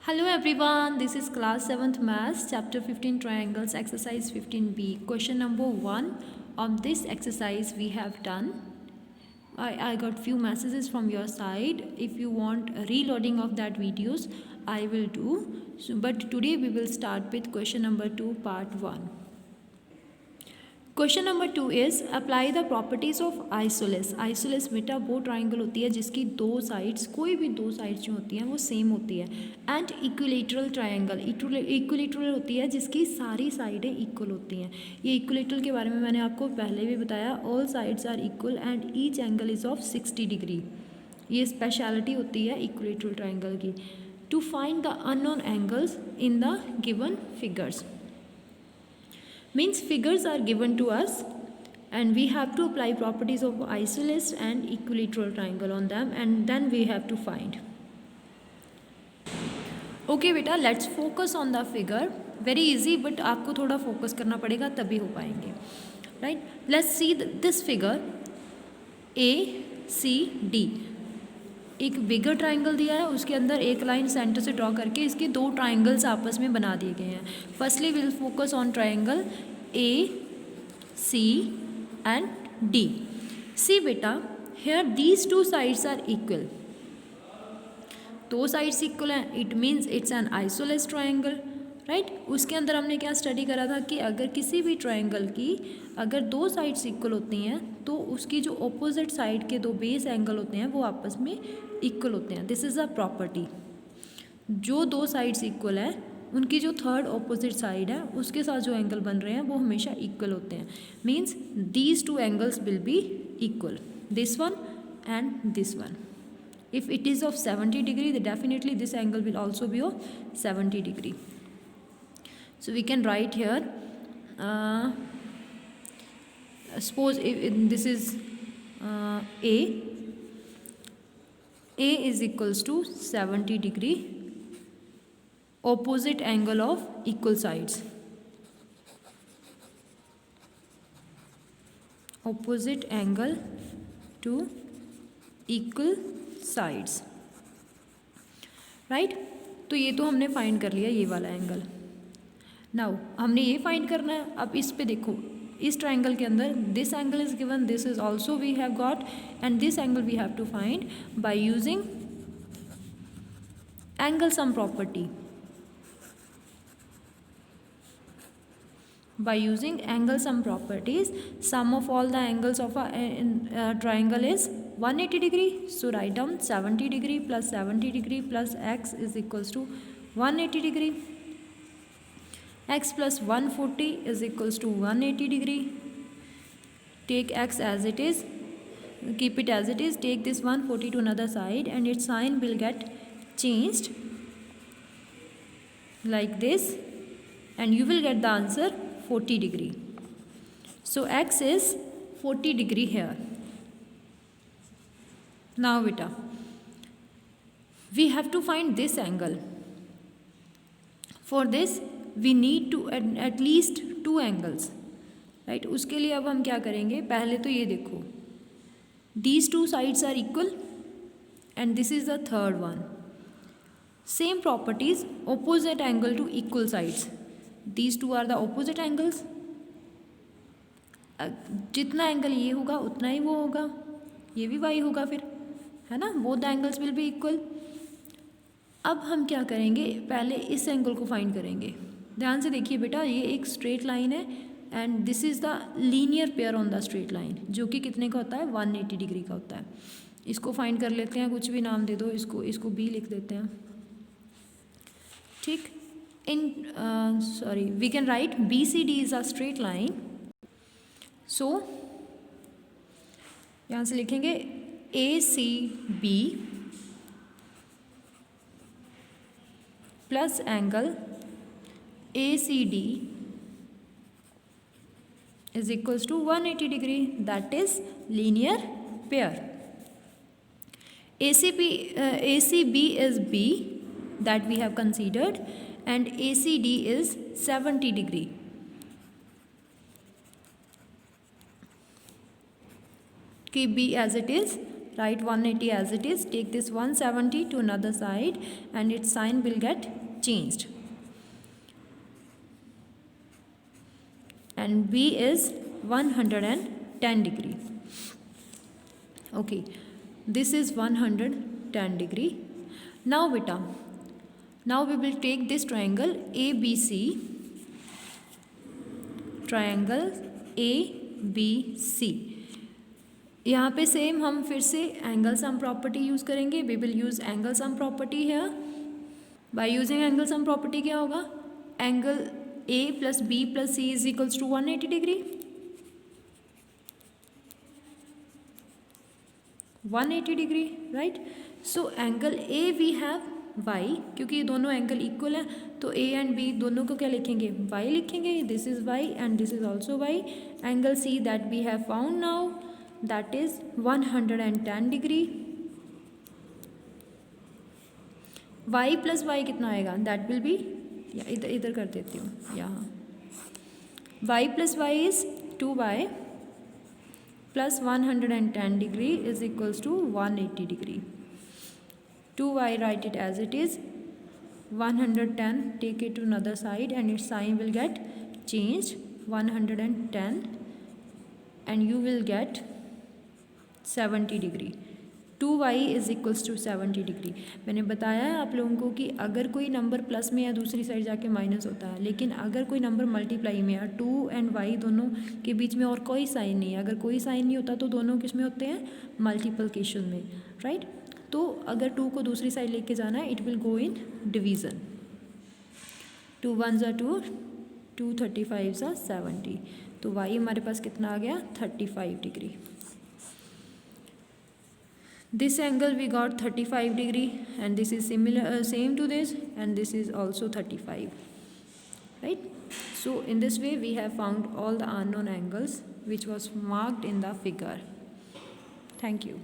Hello everyone, this is class 7th maths chapter 15 triangles exercise 15b. Question number 1 of this exercise we have done. I got few messages from your side. If you want a reloading of that videos, I will do. But today we will start with question number 2 part 1. Question number 2 is apply the properties of isosceles. Isosceles बेटा वो triangle होती है जिसकी दो sides, कोई भी दो sides जो होती हैं वो सेम होती है. एंड इक्विलेटरल ट्राइंगल, इक्विलेटरल होती है जिसकी सारी साइडें इक्वल होती हैं. ये इक्विलेटरल के बारे में मैंने आपको पहले भी बताया. All sides are equal and each angle is of 60 degree. ये स्पेशलिटी होती है इक्विलेटरल ट्राइंगल की. To find the unknown angles in the given figures. Means figures are given to us and we have to apply properties of isosceles and equilateral triangle on them and then we have to find. Okay बेटा, let's focus on the figure. Very easy but आपको थोड़ा focus करना पड़ेगा तभी हो पाएंगे. Right? Let's see this figure A C D. एक बिगर triangle दिया है, उसके अंदर एक लाइन सेंटर से ड्रॉ करके इसके दो ट्राइंगल्स आपस में बना दिए गए हैं. Firstly will focus on triangle A C and D. See बेटा, here these two sides are equal. दो साइड्स इक्वल हैं, it means it's an isosceles triangle. Right, उसके अंदर हमने क्या स्टडी करा था कि अगर किसी भी ट्राइंगल की अगर दो साइड्स इक्वल होती हैं तो उसकी जो ऑपोजिट साइड के दो बेस एंगल होते हैं वो आपस में इक्वल होते हैं. This is a property. जो दो साइड्स इक्वल है उनकी जो थर्ड ऑपोजिट साइड है उसके साथ जो एंगल बन रहे हैं वो हमेशा इक्वल होते हैं. Means these two angles will be equal, this one and this one. If it is of 70 degree then definitely this angle will also be of 70 degree. So we can write here, suppose if this is A is equals to 70 degree, opposite angle of equal sides. Opposite angle to equal sides. Right, तो ये तो हमने find कर लिया ये वाला angle. Now हमने ये फाइंड करना है. अब इस पे देखो, इस ट्राइंगल के अंदर this angle is given, this is also we have got and this angle we have to find by using angle sum property. By using angle sum properties, sum of all the angles of a triangle is 180 degree. So write down 70 degree plus 70 degree plus x is equals to 180 degree. X plus 140 is equals to 180 degree. Take x as it is, keep it as it is. Take this 140 to another side and its sign will get changed like this and you will get the answer 40 degree. So x is 40 degree here. Now beta, we have to find this angle. For this we need to at least two angles. Right, उसके लिए अब हम क्या करेंगे, पहले तो ये देखो, these two sides are equal and this is the third one. Same properties, opposite angle to equal sides. These two are the opposite angles. जितना एंगल ये होगा उतना ही वो होगा, ये भी y होगा फिर, है ना. Both the angles will be equal. अब हम क्या करेंगे, पहले इस एंगल को फाइंड करेंगे. ध्यान से देखिए बेटा, ये एक स्ट्रेट लाइन है and this is the linear pair on the straight line जो कि कितने का होता है, 180 डिग्री का होता है. इसको फाइंड कर लेते हैं, कुछ भी नाम दे दो इसको B लिख देते हैं. ठीक, we can write BCD is a straight line. So यहाँ से लिखेंगे ACB plus angle ACD is equals to 180 degree. That is linear pair. ACB is B that we have considered and ACD is 70 degree. Keep B as it is. write 180 as it is, take this 170 to another side and its sign will get changed. And B is 110 degree. Okay, this is 110 degree. Now beta, now we will take this triangle ABC, triangle ABC. यहाँ पे same हम फिर से angle sum property use करेंगे. We will use angle sum property है. By using angle sum property क्या होगा, angle A plus B plus C is equals to 180 degree. 180 degree, right. So angle A we have y, क्योंकि ये दोनों angle equal है तो A and B दोनों को क्या लिखेंगे, y लिखेंगे. This is y and this is also y. Angle C that we have found now that is 110 degree. y plus y कितना आएगा, दैट विल बी, या इधर इधर कर देती हूँ यहाँ. y plus y is 2y plus 110 degree is equals to 180 degree. 2y write it as it is, 110 take it to another side and its sign will get changed, 110 and you will get 70 degree. 2y is equals to 70 degree. मैंने बताया है आप लोगों को कि अगर कोई number plus में या दूसरी साइड जाके माइनस होता है, लेकिन अगर कोई नंबर मल्टीप्लाई में या 2 एंड y दोनों के बीच में और कोई साइन नहीं है, अगर कोई साइन नहीं होता तो दोनों किस में होते हैं, मल्टीप्लिकेशन में, राइट. तो अगर 2 को दूसरी साइड लेके जाना है, it will go in division. 2 1s are 2, 2 35s are 70. तो y हमारे पास कितना आ गया, 35 degree. This angle we got 35 degree and this is similar same to this and this is also 35, right. So in this way we have found all the unknown angles which was marked in the figure. Thank you.